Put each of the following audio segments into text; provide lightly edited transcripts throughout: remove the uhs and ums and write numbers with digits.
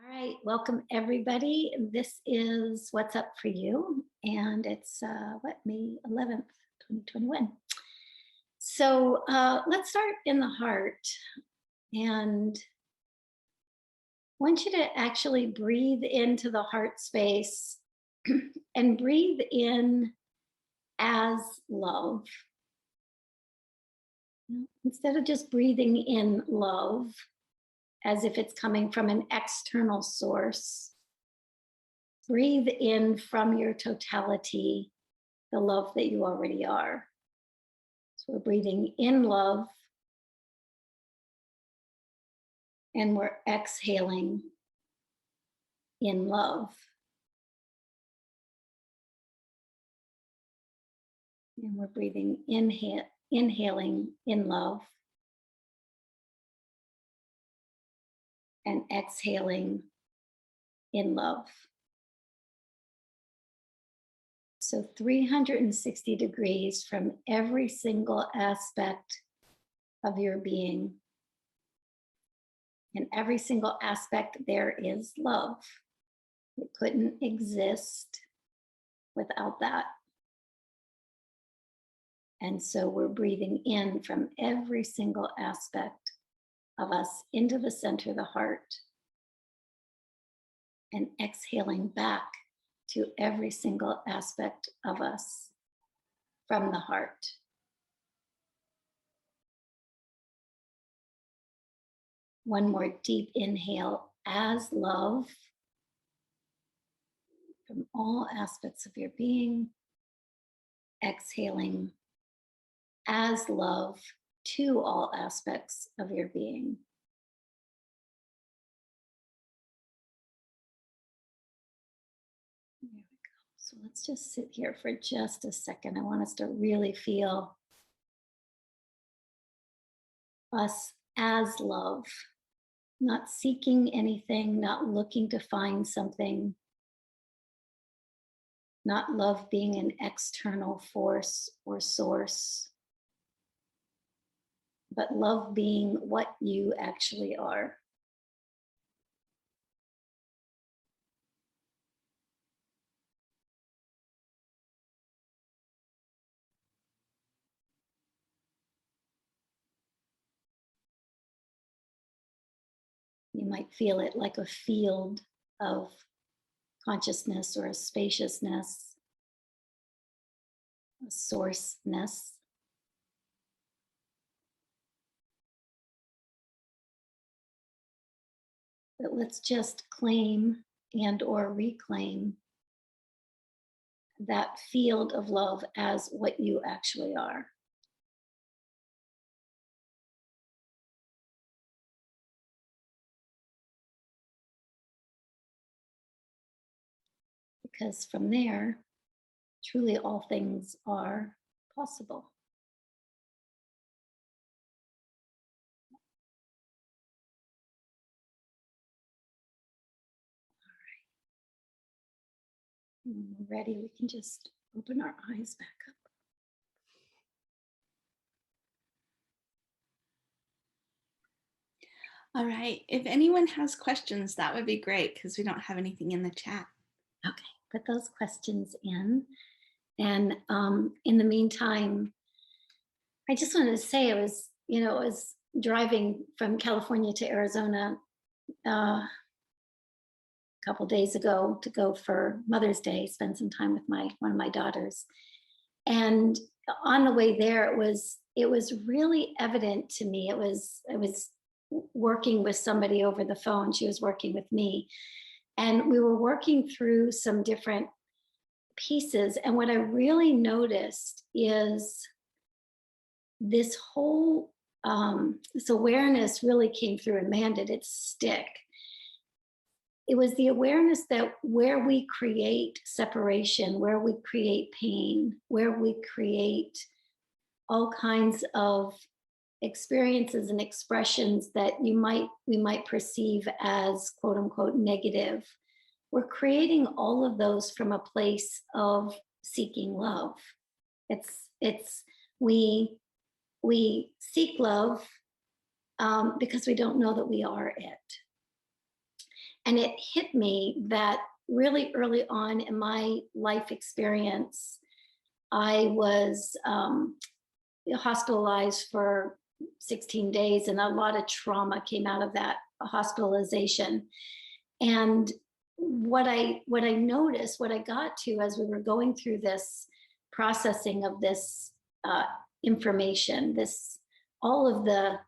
All right, welcome everybody. This is What's Up for You, and it's May 11th, 2021. So let's start in the heart, and I want you to actually breathe into the heart space and breathe in as love. Instead of just breathing in love as if it's coming from an external source, breathe in from your totality the love that you already are. So we're breathing in love and we're exhaling in love. And we're breathing inhaling in love and exhaling in love. So 360 degrees from every single aspect of your being. In every single aspect, there is love. It couldn't exist without that. And so we're breathing in from every single aspect of us into the center of the heart and exhaling back to every single aspect of us from the heart. One more deep inhale as love from all aspects of your being. Exhaling as love to all aspects of your being. There we go. So let's just sit here for just a second. I want us to really feel us as love, not seeking anything, not looking to find something, not love being an external force or source, but love being what you actually are. You might feel it like a field of consciousness or a spaciousness, a sourceness. But let's just claim and or reclaim that field of love as what you actually are. Because from there, truly all things are possible. When we're ready, we can just open our eyes back up. All right. If anyone has questions, that would be great because we don't have anything in the chat. Okay, put those questions in. And in the meantime, I just wanted to say I was driving from California to Arizona a couple days ago to go for Mother's Day, spend some time with one of my daughters. And on the way there, it was really evident to me. I was working with somebody over the phone. She was working with me, and we were working through some different pieces. And what I really noticed is this whole this awareness really came through, and man, did it stick. It was the awareness that where we create separation, where we create pain, where we create all kinds of experiences and expressions that we might perceive as quote unquote negative, we're creating all of those from a place of seeking love. We seek love because we don't know that we are it. And it hit me that really early on in my life experience, I was hospitalized for 16 days, and a lot of trauma came out of that hospitalization. And what I noticed, what I got to as we were going through this processing of this uh, information, this all of the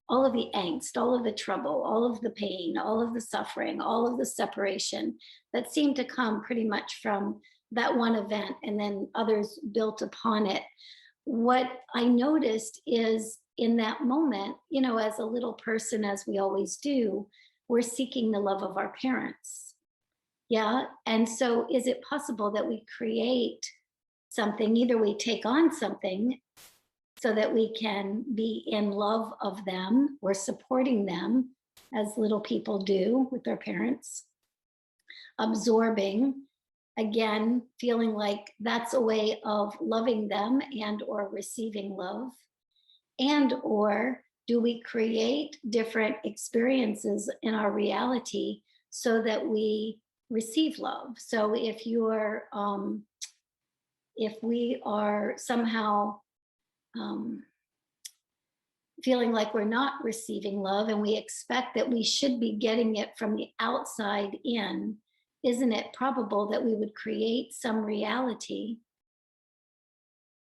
all of the angst, all of the trouble, all of the pain, all of the suffering, all of the separation that seemed to come pretty much from that one event, and then others built upon it. What I noticed is in that moment, as a little person, as we always do, we're seeking the love of our parents. Yeah. And so, is it possible that we create something? Either we take on something so that we can be in love of them, or supporting them as little people do with their parents, absorbing, again, feeling like that's a way of loving them and or receiving love, and or do we create different experiences in our reality so that we receive love? So if we are somehow um, feeling like we're not receiving love, and we expect that we should be getting it from the outside in, isn't it probable that we would create some reality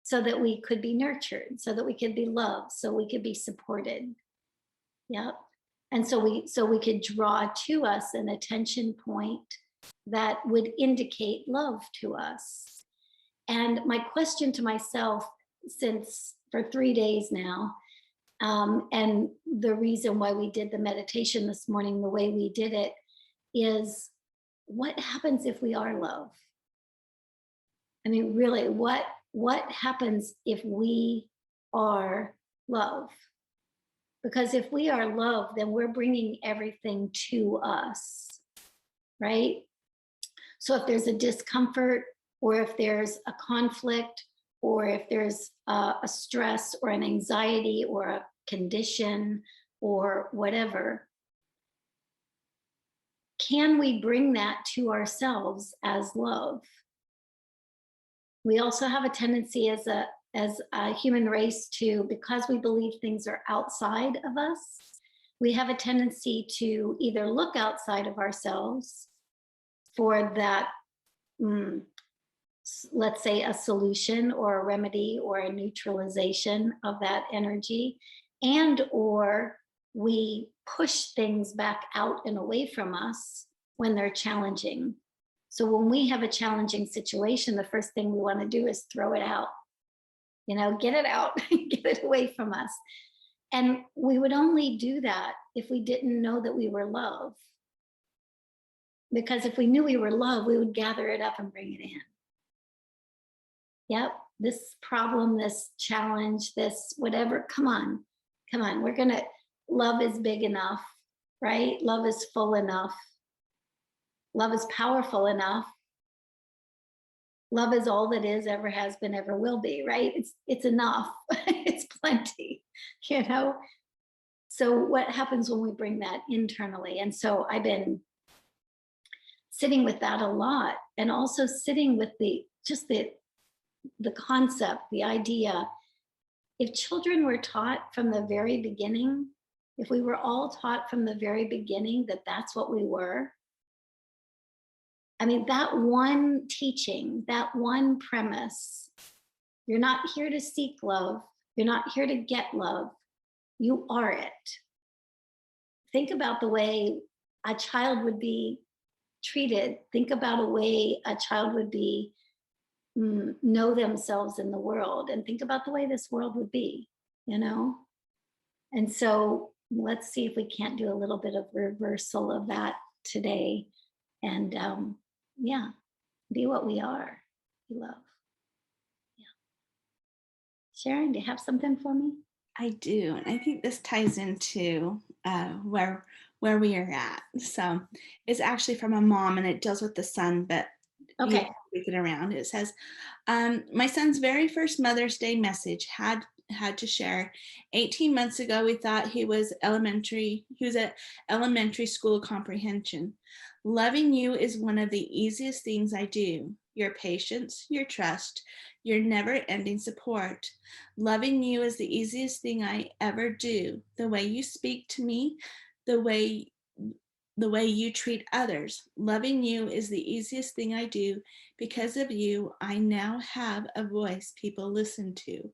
so that we could be nurtured, so that we could be loved, so we could be supported? Yep. And so we could draw to us an attention point that would indicate love to us. And my question to myself, since for 3 days now, and the reason why we did the meditation this morning the way we did it, is what happens if we are love? I mean, really, what happens if we are love? Because if we are love, then we're bringing everything to us, right? So if there's a discomfort, or if there's a conflict, or if there's a stress or an anxiety or a condition or whatever, can we bring that to ourselves as love? We also have a tendency as a human race to, because we believe things are outside of us, we have a tendency to either look outside of ourselves for that, let's say, a solution or a remedy or a neutralization of that energy, and or we push things back out and away from us when they're challenging. So when we have a challenging situation, the first thing we want to do is throw it out, get it out, get it away from us. And we would only do that if we didn't know that we were love. Because if we knew we were love, we would gather it up and bring it in. Yep, this problem, this challenge, this whatever, come on, love is big enough, right? Love is full enough. Love is powerful enough. Love is all that is, ever has been, ever will be, right? It's enough. It's plenty, So what happens when we bring that internally? And so I've been sitting with that a lot, and also sitting with the concept, the idea. If children were taught from the very beginning, if we were all taught from the very beginning that that's what we were, I mean, that one teaching, that one premise, you're not here to seek love, you're not here to get love, you are it. Think about the way a child would be treated. Think about a way a child would be know themselves in the world, and think about the way this world would be. And so let's see if we can't do a little bit of reversal of that today, and yeah, be what we are, be love. Yeah. Sharon, do you have something for me? I do, and I think this ties into where we are at. So it's actually from a mom, and it deals with the son, but Okay. it around. It says, my son's very first Mother's Day message had had to share. 18 months ago, we thought he was at elementary school comprehension. Loving you is one of the easiest things I do. Your patience, your trust, your never-ending support. Loving you is the easiest thing I ever do. The way you speak to me, the way you treat others. Loving you is the easiest thing I do. Because of you, I now have a voice people listen to,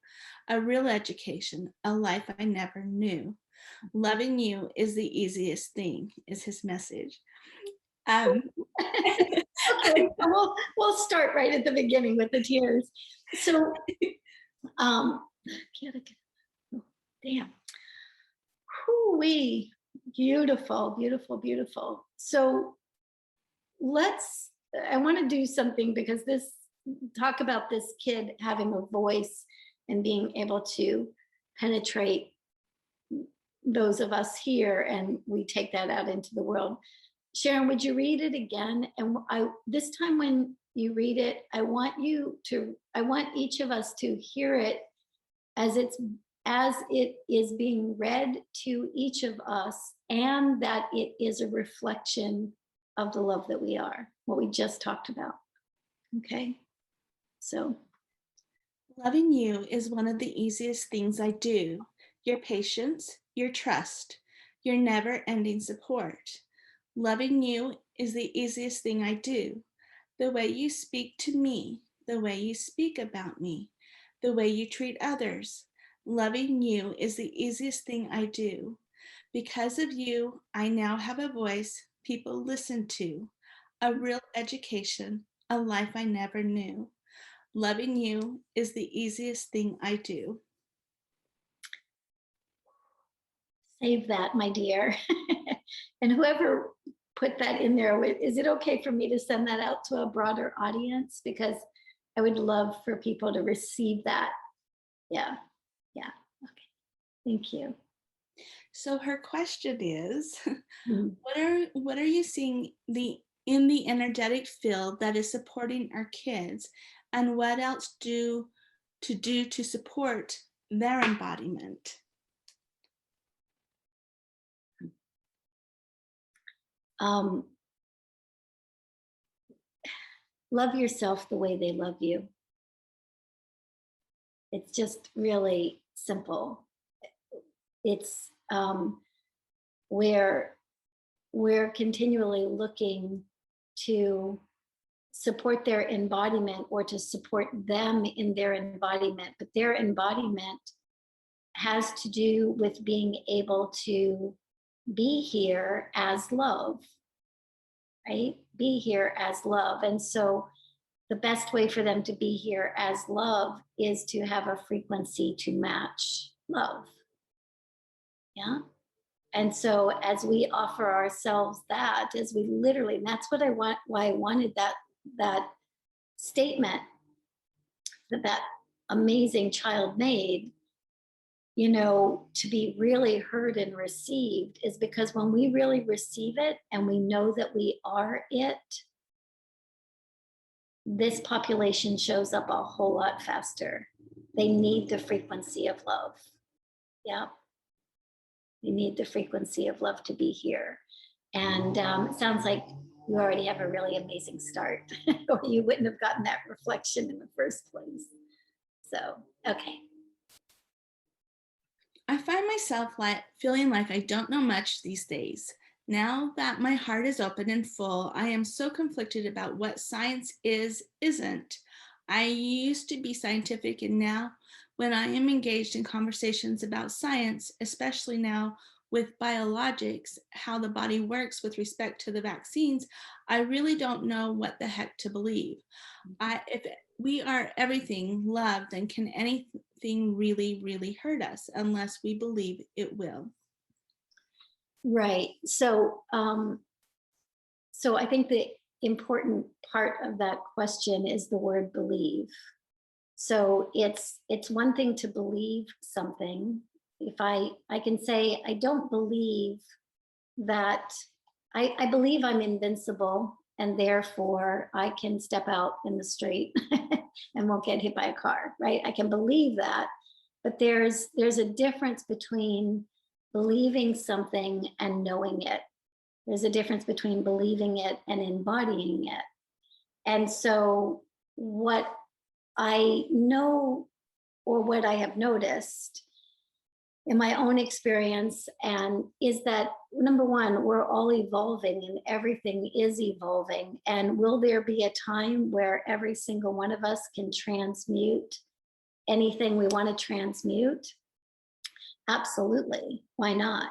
a real education, a life I never knew. Loving you is the easiest thing, is his message. Okay, so we'll start right at the beginning with the tears. So, oh, damn. Hoo-wee. Beautiful, beautiful, beautiful. So I want to do something because talk about this kid having a voice and being able to penetrate those of us here, and we take that out into the world. Sharon, would you read it again? And this time when you read it, I want each of us to hear it as it is being read to each of us, and that it is a reflection of the love that we are, what we just talked about. Okay, so. Loving you is one of the easiest things I do. Your patience, your trust, your never-ending support. Loving you is the easiest thing I do. The way you speak to me, the way you speak about me, the way you treat others. Loving you is the easiest thing I do. Because of you, I now have a voice people listen to, a real education, a life I never knew. Loving you is the easiest thing I do. Save that, my dear. And whoever put that in there, is it okay for me to send that out to a broader audience? Because I would love for people to receive that. Yeah, yeah, okay, thank you. So her question is, Mhm. what are you seeing in the energetic field that is supporting our kids, and what else to do to support their embodiment? Love yourself the way they love you. It's just really simple. It's where we're continually looking to support their embodiment or to support them in their embodiment, but their embodiment has to do with being able to be here as love, right? Be here as love. And so the best way for them to be here as love is to have a frequency to match love. Yeah. And so as we offer ourselves that, as we literally, and that's what why I wanted that statement that amazing child made, to be really heard and received, is because when we really receive it and we know that we are it, this population shows up a whole lot faster. They need the frequency of love. Yeah. They need the frequency of love to be here. And it sounds like you already have a really amazing start, or you wouldn't have gotten that reflection in the first place. So, okay. I find myself feeling like I don't know much these days. Now that my heart is open and full, I am so conflicted about what science isn't. I used to be scientific, and now when I am engaged in conversations about science, especially now with biologics, how the body works with respect to the vaccines, I really don't know what the heck to believe. If we are everything love, then can anything really, really hurt us unless we believe it will? Right. So, so I think the important part of that question is the word believe. So it's one thing to believe something. If I can say I don't believe that I believe I'm invincible, and therefore I can step out in the street and won't get hit by a car, right? I can believe that, But there's a difference between believing something and knowing it. There's a difference between believing it and embodying it. And so what I know, or what I have noticed in my own experience, and is that number one, we're all evolving and everything is evolving. And will there be a time where every single one of us can transmute anything we want to transmute? Absolutely. Why not?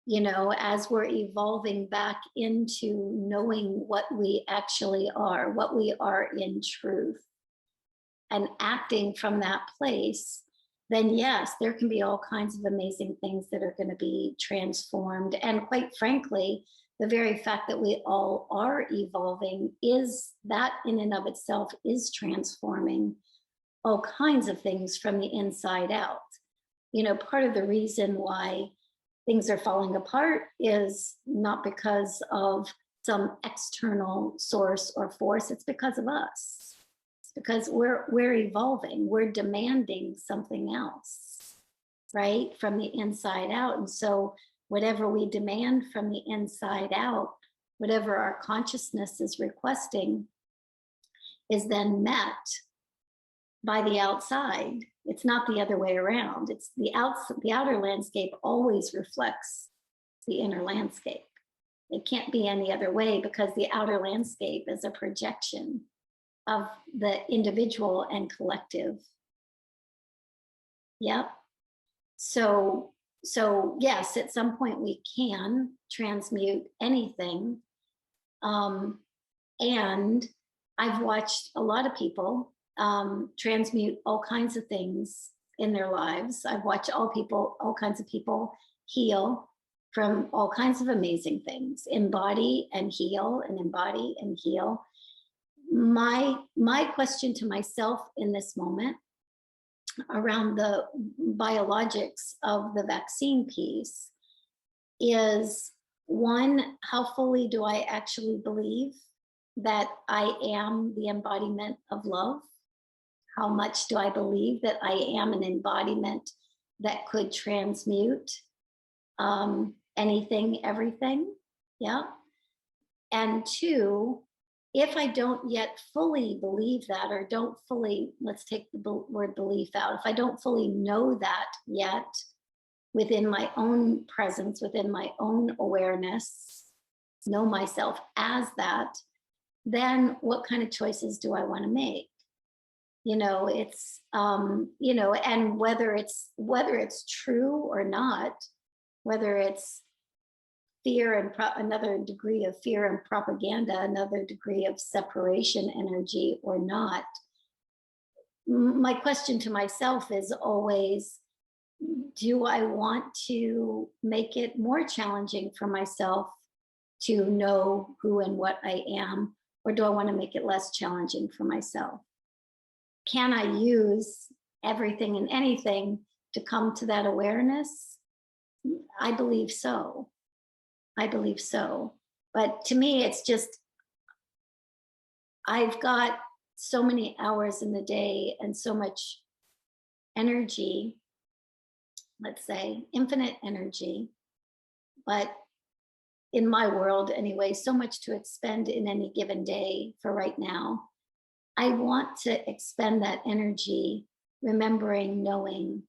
You know, as we're evolving back into knowing what we actually are, what we are in truth, and acting from that place, then yes, there can be all kinds of amazing things that are going to be transformed. And quite frankly, the very fact that we all are evolving, is that in and of itself is transforming all kinds of things from the inside out. You know, part of the reason why things are falling apart is not because of some external source or force, it's because of us. It's because we're evolving, we're demanding something else, right? From the inside out. And so whatever we demand from the inside out, whatever our consciousness is requesting, is then met by the outside. It's not the other way around. It's the outer landscape always reflects the inner landscape. It can't be any other way, because the outer landscape is a projection of the individual and collective. Yep. So yes, at some point we can transmute anything. And I've watched a lot of people transmute all kinds of things in their lives. I've watched all kinds of people heal from all kinds of amazing things, embody and heal, and embody and heal. My question to myself in this moment around the biologics of the vaccine piece is, one, how fully do I actually believe that I am the embodiment of love? How much do I believe that I am an embodiment that could transmute anything, everything? Yeah. And two, if I don't yet fully believe that, or don't fully, let's take the word belief out, if I don't fully know that yet within my own presence, within my own awareness, know myself as that, then what kind of choices do I want to make? You know, it's you know, and whether it's true or not, whether it's fear and another degree of fear and propaganda, another degree of separation energy or not, my question to myself is always, do I want to make it more challenging for myself to know who and what I am, or do I want to make it less challenging for myself? Can I use everything and anything to come to that awareness? I believe so. I believe so. But to me, it's just, I've got so many hours in the day and so much energy, let's say, infinite energy, but in my world anyway, so much to expend in any given day for right now. I want to expend that energy remembering, knowing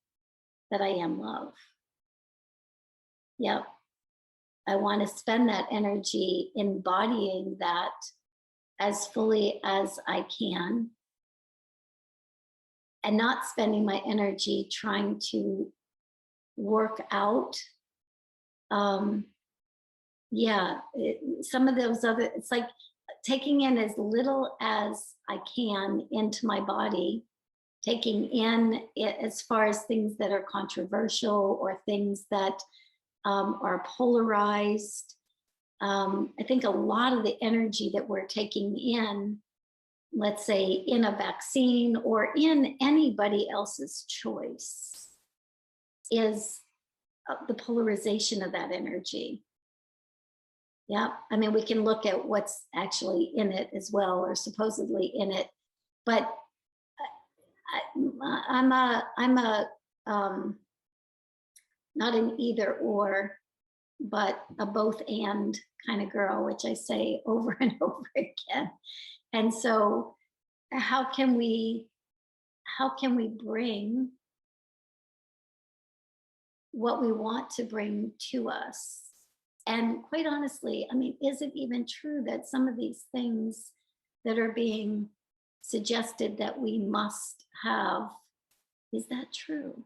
that I am love. Yep. I want to spend that energy embodying that as fully as I can, and not spending my energy trying to work out. Some of those other, it's like taking in as little as I can into my body, taking in it as far as things that are controversial or things that are polarized. I think a lot of the energy that we're taking in, let's say in a vaccine or in anybody else's choice, is the polarization of that energy. Yeah, I mean, we can look at what's actually in it as well, or supposedly in it, but I'm a not an either or, but a both and kind of girl, which I say over and over again. And so how can we bring what we want to bring to us? And quite honestly, I mean, is it even true that some of these things that are being suggested that we must have, is that true?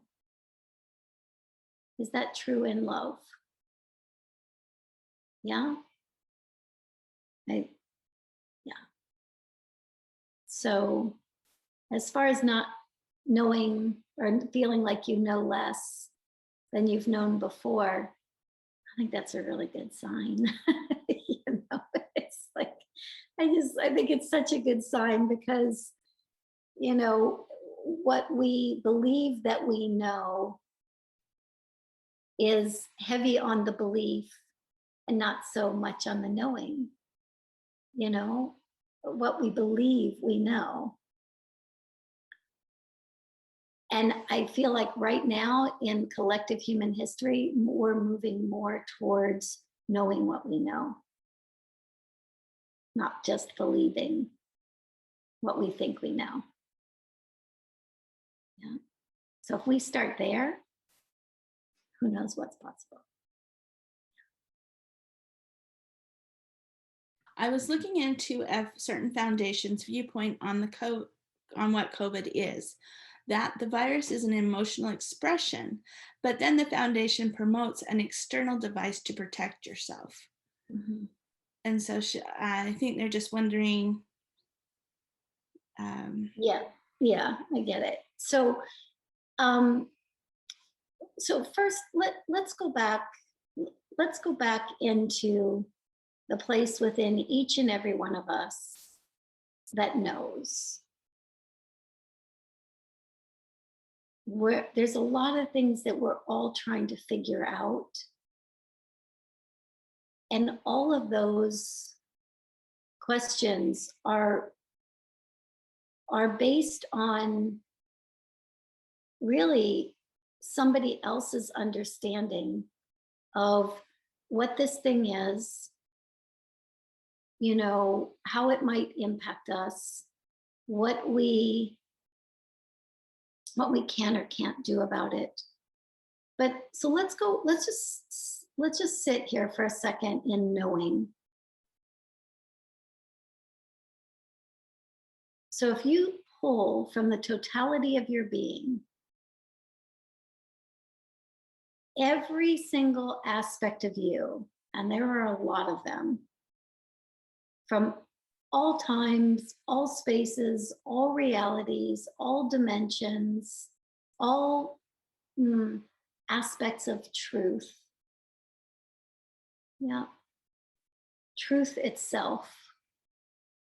Is that true in love? Yeah. I, yeah. So as far as not knowing or feeling like you know less than you've known before, I think that's a really good sign. You know, it's like, I think it's such a good sign because, you know, what we believe that we know is heavy on the belief and not so much on the knowing, you know, what we believe we know. And I feel like right now in collective human history, we're moving more towards knowing what we know, not just believing what we think we know. Yeah. So if we start there, who knows what's possible? I was looking into a certain foundation's viewpoint on what COVID is, that the virus is an emotional expression, but then the foundation promotes an external device to protect yourself. Mhm. And so I think they're just wondering. Yeah, I get it. So, um, so first, let's go back. Let's go back into the place within each and every one of us that knows. There's a lot of things that we're all trying to figure out, and all of those questions are based on really somebody else's understanding of what this thing is, you know, how it might impact us, what we can or can't do about it. But so let's just sit here for a second in knowing. So if you pull from the totality of your being, every single aspect of you, and there are a lot of them, from all times, all spaces, all realities, all dimensions, all aspects of truth. Yeah, truth itself.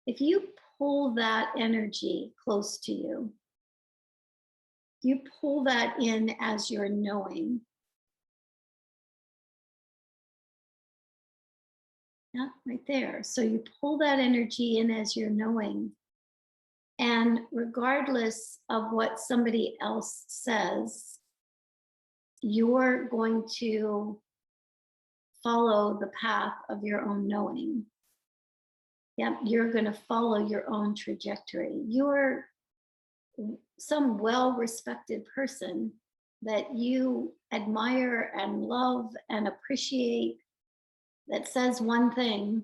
If you pull that energy close to you, you pull that in as your knowing. Yeah, right there. So you pull that energy in as your knowing. And regardless of what somebody else says, you're going to follow the path of your own knowing. Yep, you're going to follow your own trajectory. You're some well-respected person that you admire and love and appreciate that says one thing.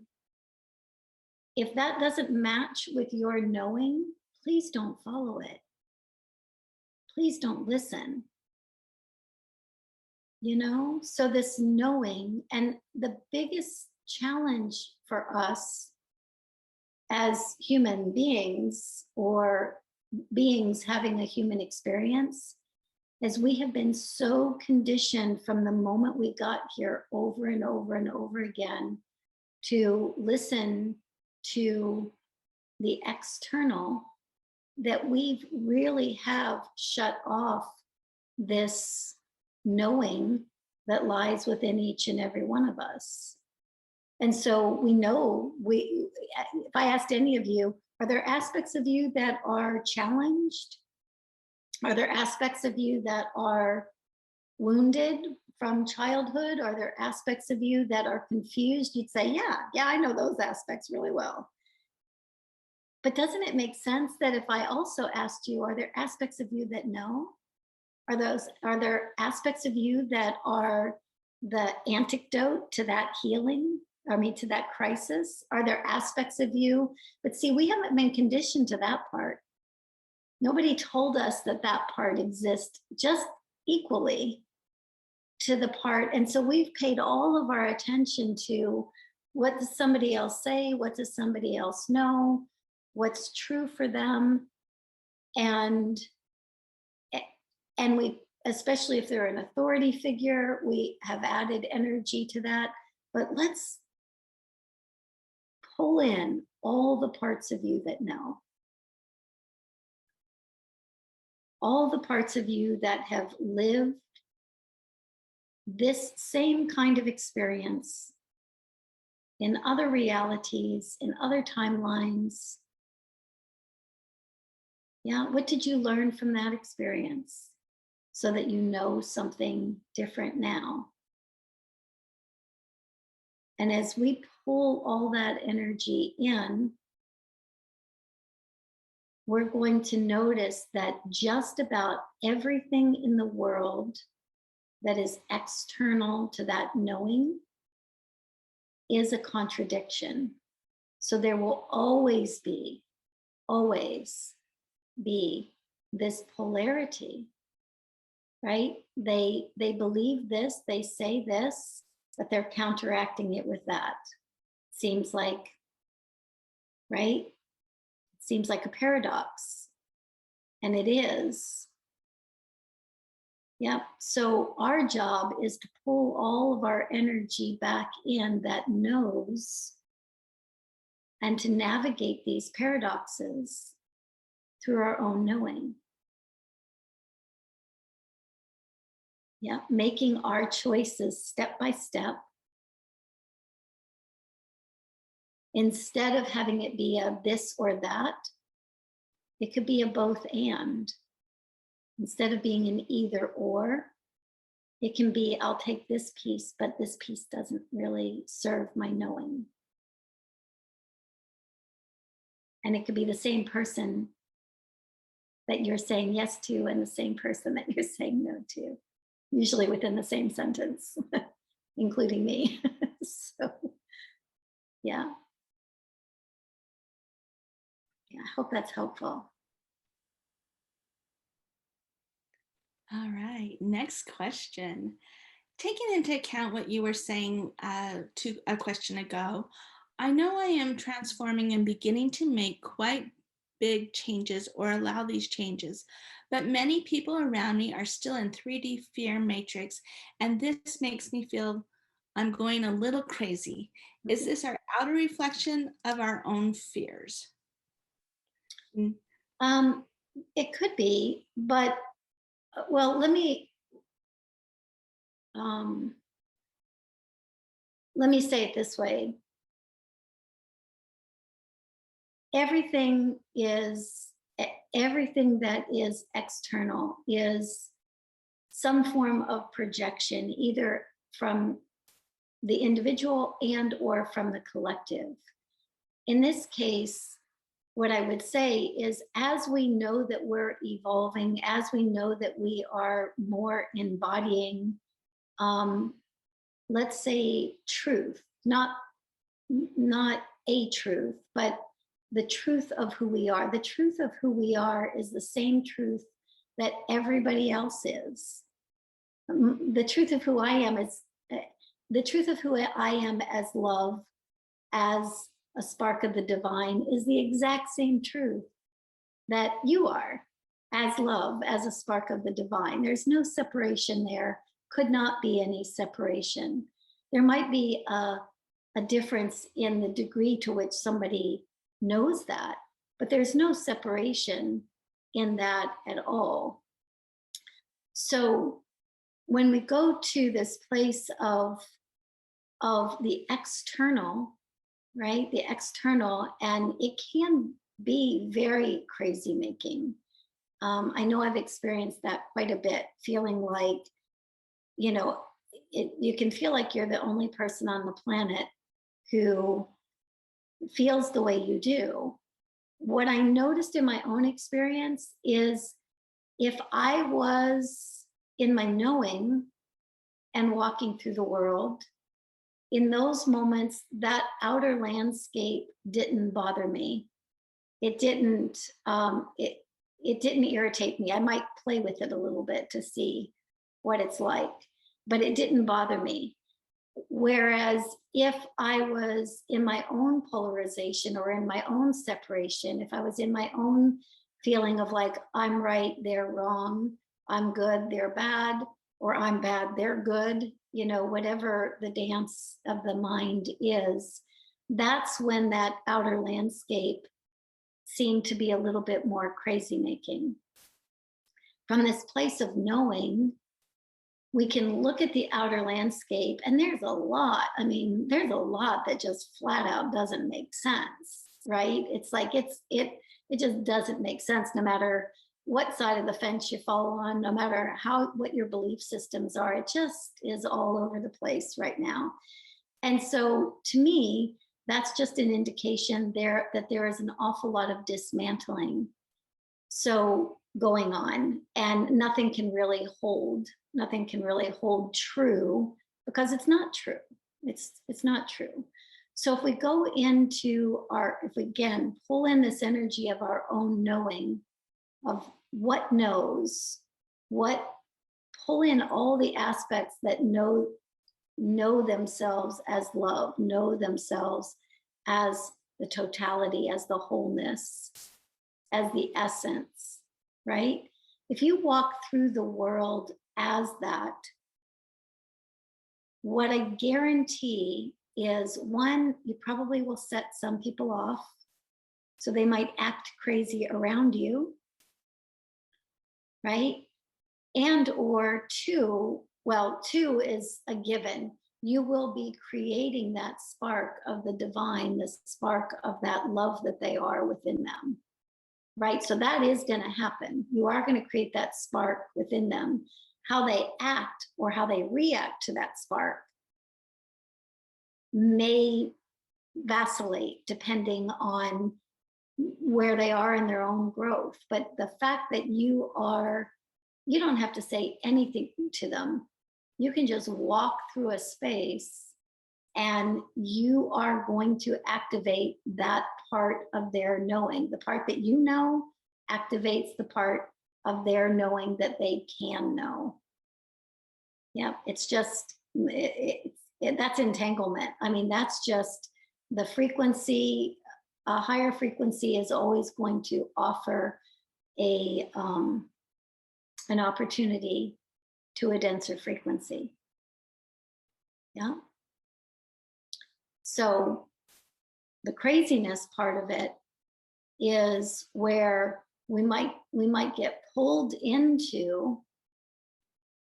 If that doesn't match with your knowing, please don't follow it. Please don't listen. You know, so this knowing, and the biggest challenge for us as human beings or beings having a human experience is we have been so conditioned from the moment we got here over and over and over again to listen to the external that we really have shut off this knowing that lies within each and every one of us. And so we know, if I asked any of you, are there aspects of you that are challenged? Are there aspects of you that are wounded from childhood? Are there aspects of you that are confused? You'd say, yeah, I know those aspects really well. But doesn't it make sense that if I also asked you, are there aspects of you that know? Are there aspects of you that are the antidote to that healing? I mean, to that crisis? Are there aspects of you? But see, we haven't been conditioned to that part. Nobody told us that that part exists just equally to the part. And so we've paid all of our attention to what does somebody else say? What does somebody else know? What's true for them? And we, especially if they're an authority figure, we have added energy to that. But let's pull in all the parts of you that know, all the parts of you that have lived this same kind of experience in other realities, in other timelines. Yeah, what did you learn from that experience so that you know something different now? And as we pull all that energy in, we're going to notice that just about everything in the world that is external to that knowing is a contradiction. So there will always be this polarity, right? They believe this, they say this, but they're counteracting it with that. Seems like, right? Seems like a paradox. And it is. Yep. So our job is to pull all of our energy back in that knows and to navigate these paradoxes through our own knowing. Yeah, making our choices step by step instead of having it be a this or that. It could be a both and. Instead of being an either or, it can be I'll take this piece, but this piece doesn't really serve my knowing. And it could be the same person that you're saying yes to and the same person that you're saying no to, usually within the same sentence, including me. So, yeah. I hope that's helpful. All right, next question. Taking into account what you were saying to a question ago, I know I am transforming and beginning to make quite big changes or allow these changes, but many people around me are still in 3D fear matrix, and this makes me feel I'm going a little crazy. Is this our outer reflection of our own fears? It could be, but well, let me say it this way. Everything that is external is some form of projection, either from the individual and or from the collective. In this case, what I would say is as we know that we're evolving, as we know that we are more embodying, let's say truth, not a truth, but the truth of who we are. The truth of who we are is the same truth that everybody else is. The truth of who I am is the truth of who I am as love, as a spark of the divine, is the exact same truth that you are as love, as a spark of the divine. There's no separation there, could not be any separation. There might be a difference in the degree to which somebody knows that, but there's no separation in that at all. So when we go to this place of the external, right? The external, and it can be very crazy making. I know I've experienced that quite a bit, feeling like, you know, you can feel like you're the only person on the planet who feels the way you do. What I noticed in my own experience is if I was in my knowing and walking through the world, in those moments, that outer landscape didn't bother me. It didn't, it didn't irritate me. I might play with it a little bit to see what it's like, but it didn't bother me. Whereas if I was in my own polarization or in my own separation, if I was in my own feeling of like, I'm right, they're wrong, I'm good, they're bad, or I'm bad, they're good, you know, whatever the dance of the mind is, that's when that outer landscape seemed to be a little bit more crazy making. From this place of knowing, we can look at the outer landscape, and there's a lot. I mean, there's a lot that just flat out doesn't make sense, right? It's like it just doesn't make sense, no matter what side of the fence you fall on, no matter what your belief systems are. It just is all over the place right now. And so to me, that's just an indication there that there is an awful lot of dismantling so going on, and nothing can really hold true, because it's not true. It's not true. So if we go into if we again pull in this energy of our own knowing, of what knows, pull in all the aspects that know themselves as love, know themselves as the totality, as the wholeness, as the essence, right? If you walk through the world as that, what I guarantee is, one, you probably will set some people off, so they might act crazy around you, right? And or two, well, two is a given. You will be creating that spark of the divine, the spark of that love that they are within them, right? So that is going to happen. You are going to create that spark within them. How they act or how they react to that spark may vacillate depending on where they are in their own growth. But the fact that you don't have to say anything to them. You can just walk through a space and you are going to activate that part of their knowing. The part that you know activates the part of their knowing that they can know. Yeah, it's just, that's entanglement. I mean, that's just the frequency. A higher frequency is always going to offer an opportunity to a denser frequency. Yeah. So the craziness part of it is where we might get pulled into,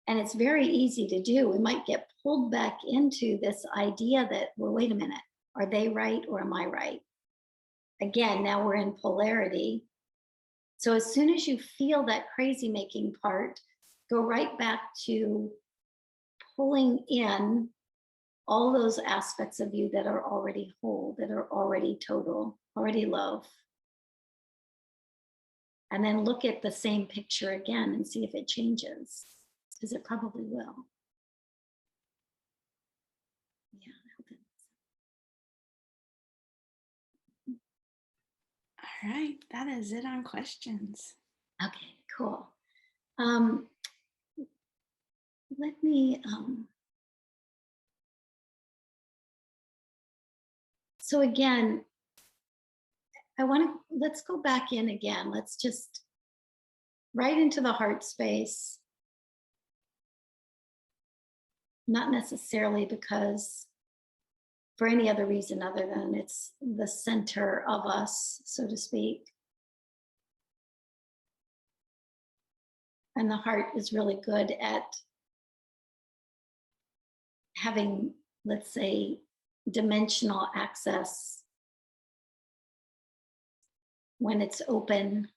and it's very easy to do. We might get pulled back into this idea that, well, wait a minute, are they right or am I right? Again, now we're in polarity. So as soon as you feel that crazy making part, go right back to pulling in all those aspects of you that are already whole, that are already total, already love. And then look at the same picture again and see if it changes, because it probably will. Yeah, I hope it. All right, that is it on questions. Okay, cool. Let me, so again, let's go back in again. Let's just right into the heart space. Not necessarily because for any other reason other than it's the center of us, so to speak. And the heart is really good at having, let's say, dimensional access when it's open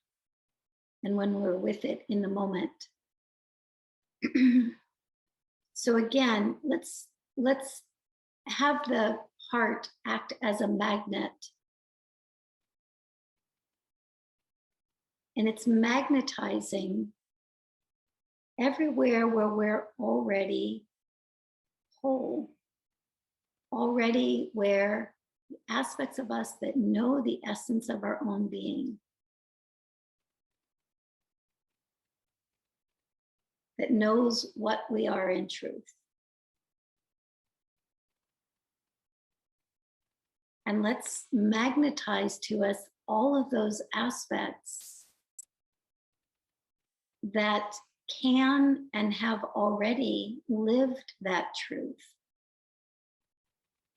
and when we're with it in the moment. So again, let's have the heart act as a magnet. And it's magnetizing everywhere where we're already whole, already where the aspects of us that know the essence of our own being, that knows what we are in truth. And let's magnetize to us all of those aspects that can and have already lived that truth,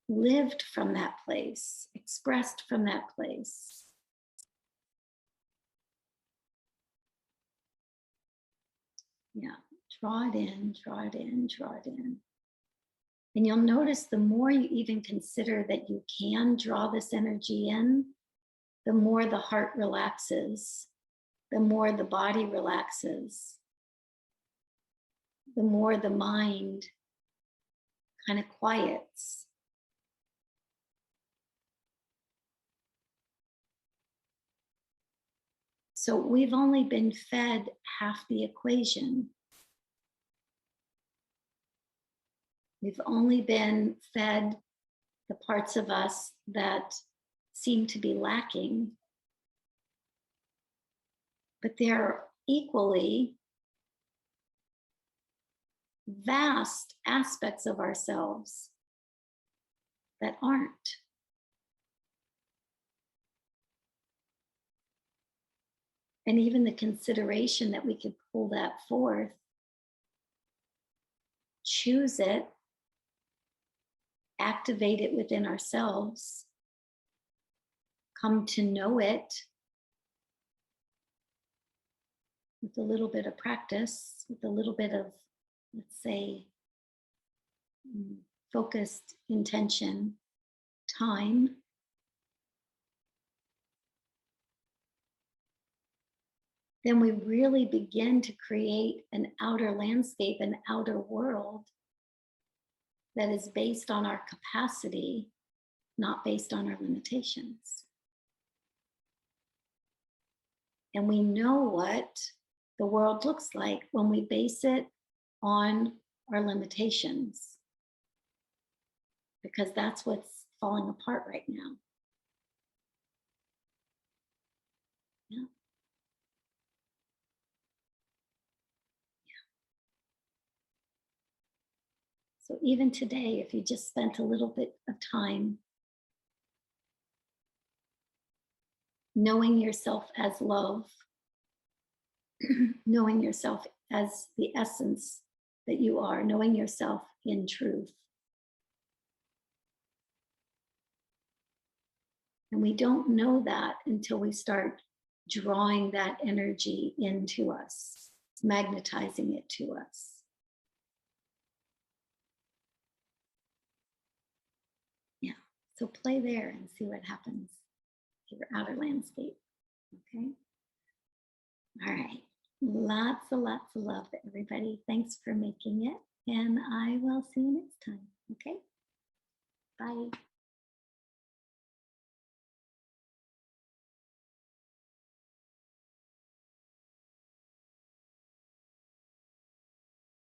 lived from that place, expressed from that place. Yeah, draw it in, draw it in, draw it in. And you'll notice the more you even consider that you can draw this energy in, the more the heart relaxes, the more the body relaxes, the more the mind kind of quiets. So we've only been fed half the equation. We've only been fed the parts of us that seem to be lacking. But there are equally vast aspects of ourselves that aren't. And even the consideration that we could pull that forth, choose it, activate it within ourselves, come to know it with a little bit of practice, with a little bit of, let's say, focused intention, time. Then we really begin to create an outer landscape, an outer world that is based on our capacity, not based on our limitations. And we know what the world looks like when we base it on our limitations, because that's what's falling apart right now. Yeah. So even today, if you just spent a little bit of time knowing yourself as love, knowing yourself as the essence that you are, knowing yourself in truth. And we don't know that until we start drawing that energy into us, magnetizing it to us. Yeah, so play there and see what happens to your outer landscape, okay? All right, lots of love, everybody. Thanks for making it, and I will see you next time, okay? Bye.